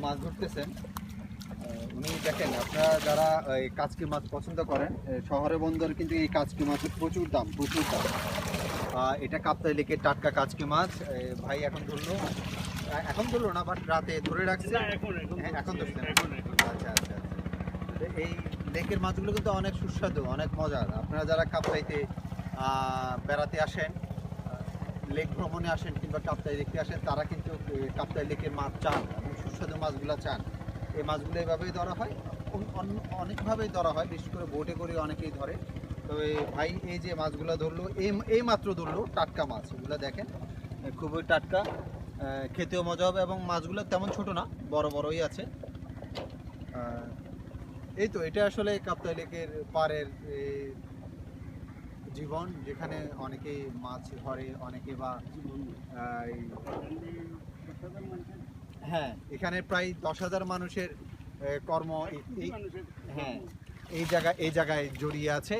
মাছ ধরতেছেন। উনি দেখেন, আপনারা যারা এই কাচকি মাছ পছন্দ করেন, শহরে বন্দরে কিন্তু এই কাচকি মাছের প্রচুর দাম, প্রচুর দাম। এটা কাপ্তাই লেকের টাটকা কাচকি মাছ। ভাই এখন ধরলো, এখন ধরলো না, বাট রাতে ধরে রাখছে। হ্যাঁ, এখন ধরছেন। আচ্ছা আচ্ছা আচ্ছা। তো এই লেকের মাছগুলো কিন্তু অনেক সুস্বাদু, অনেক মজার। আপনারা যারা কাপ্তাইতে বেড়াতে আসেন, লেক ভ্রমণে আসেন কিংবা কাপ্তাই দেখতে আসেন, তারা কিন্তু কাপ্তাই লেকের মাছ চান এবং সুস্বাদু মাছগুলো চান। এই মাছগুলো এভাবেই ধরা হয়, অনেকভাবেই ধরা হয়, বিশেষ করে বোটে করে অনেকেই ধরে। তবে ভাই এই যে মাছগুলো ধরলো, এই মাত্র ধরলো টাটকা মাছ, এগুলো দেখেন খুবই টাটকা, খেতেও মজা হবে এবং মাছগুলো তেমন ছোট না, বড় বড়ই আছে। এই তো এটা আসলে কাপ্তাই লেকের পাড়ের জীবন, যেখানে অনেকেই মাছ ধরে, অনেকে বা এই, হ্যাঁ, এখানে প্রায় 10,000 মানুষের কর্ম হ্যাঁ এই জায়গায় জড়িয়ে আছে।